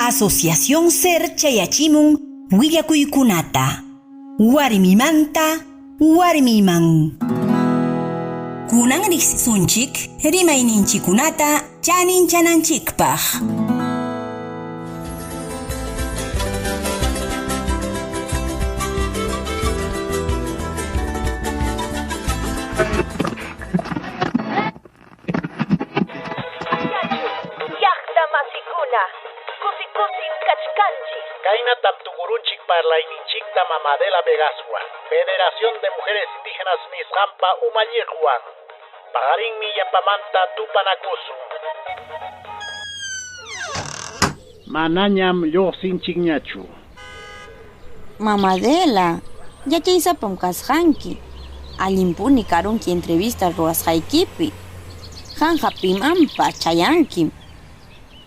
Asociación SER chayachimun willakuykunata. Warmimanta warmiman. Kunan riqsisunchik Rimayninchikunata chaninchananchikpaq. Parlaininchikta mamadela Vegasua, Federación de Mujeres Indígenas Nisqampa Umalliqwan, Pagarinmi yapamanta tupanakusu. Manañam lluqsinchikñachu. Mamadela, yachaysapam kasqanki. Allimpuni karunki entrevista ruwasqaykipi. Hanqapimampa chayankim.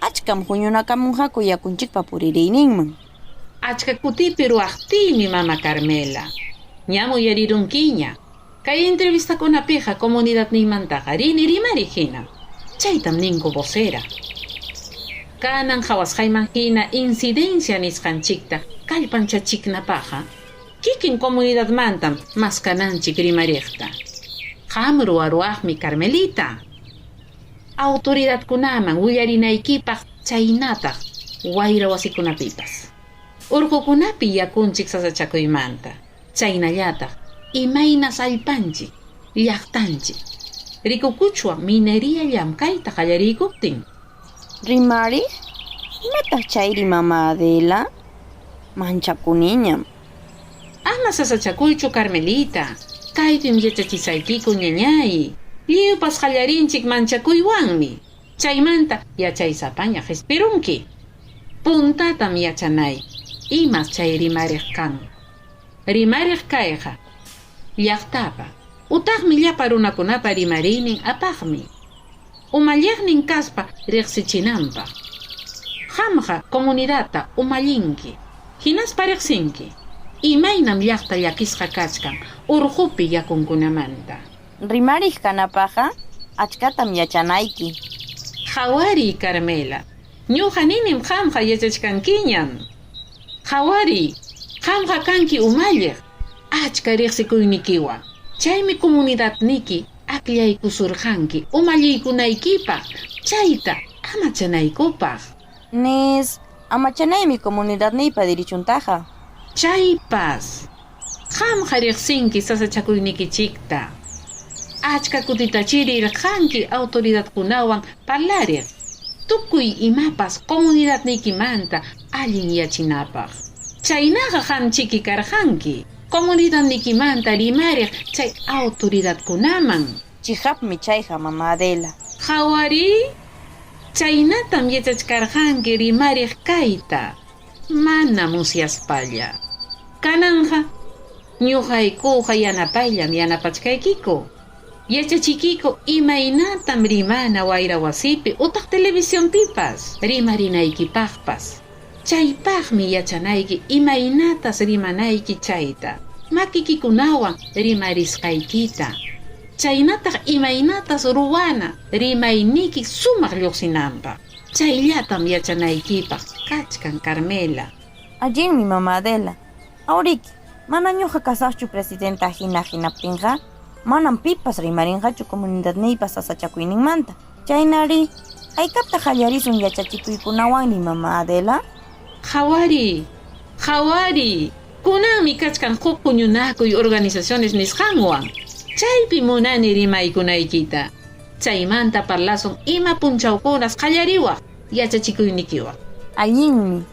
Achkam huñunakamunqaku yakunchikpa puririyninman. Achka kutipi ruwaqtiymi mama Carmela. Ñamu yarirunkiña. Kay entrevistakunapiqa comunidadniymantaqa rini rimari hina. Chaytam ninku vocera. Kanan hawasqayman hina incidencia nisqanchikta kallpanchachiknapaqa kikin comunidadmantam maskananchik rimariqta. Qam ruwaqmi Carmelita. Autoridadkunaman willarinaykipaq chaynataq wayra wasikunapipas. Urqukunapi yakunchik sasachakuymanta. Chaynallataq imayna sallpanchik, llaqtanchik. Rikukuchwa minería llamkayta qallarikuptin. Rimari? Imataq chayri mama Adela? Manchakuniñam. Ama sasachakuychu Carmelita. Kaypim yachachisaykiku ñañay. Lliwpas qallarinchik manchakuywanmi. Chaymanta yachaysapaña qhispirunki. Puntatam yachanay. Imas chay rimariq kan. Rimariq kayqa llaqtapa utaqmi llapa runakunapa rimariynin apaqmi. Umalliqnin kaspa riqsichinanpaq. Qamqa comunidadta umallinki. Hinaspa riqsinki. Imaynam llaqta llakisqa kachkan urqupi yakunkunamanta. Rimariq kanapaqa achkatam yachanayki. Hawari Carmela. Ñuqa ninim qamqa yachachkankiñan. Hawari, qamqa kanki umalliq. Achka riqsikuynikiwan. Chaymi comunidadniki aklaykusurqanki umalliykunaykipaq. Chayta amachanaykupaq. Nis, amachanaymi comunidadniypa dirichuntaqa. Chaypas. Qamqa riqsinki sasachakuynikichikta. Achka kutitachirirqanki autoridadkunawan parlariq. Tukuy imapas comunidadnikimanta allin yachinapaq. Chaynaqa qamchiki karqanki. Comunidadnikimanta rimariq chay autoridadkunaman. Chihapmi chayqa mama Adela. Hawari? Chaynatam yachachkarqanki rimariq kayta. Mana musyaspalla. Kananja ñuqaykuqa yanapayllam yanapachkaykiku. Yachachikiku imaynatam rimana wayra wasipi utaq televisionpipas rimarinaykipaqpas. Chaypaqmi yachanayki imaynatas rimanayki chayta. Makikikunawan rimarisqaykita. Chaynataq imaynatas ruwana rimayniki sumaq lluqsinanpaq. Chayllatam yachanaykipaq kachkan Carmela. Allinmi mama Adela. Awriki, mana ñuqa kasaqchu presidenta hinaptinqa manam pipas rimarinqachu comunidadniypas sasachakuyninmanta. Chaynari, haykapta qallarisun yachachikuykunawanmi mama Adela? Hawari, kunanmi kachkan huk puñunakuy organizaciones nisqanwan. Chaypi munani rimaykunaykita. Chaymanta parlasun ima punchawkunas qallariwaq yachachikuynikiwan. Allinmi.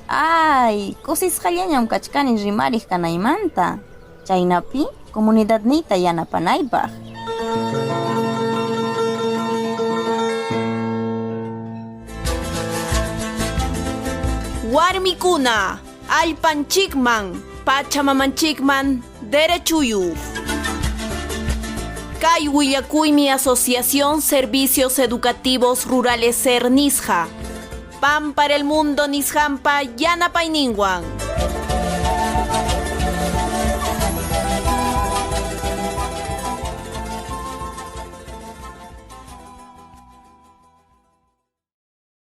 Ay, kusisqallañam kachkani rimariq kanaymanta. Chaynapi comunidadniyta yanapanaypaq. Warmikuna, allpanchikman, pachamamanchikman, derechuyu. Kay willakuymi Asociación Servicios Educativos Rurales SER nisqa. Pan para el mundo nisqampa yanapayninwan.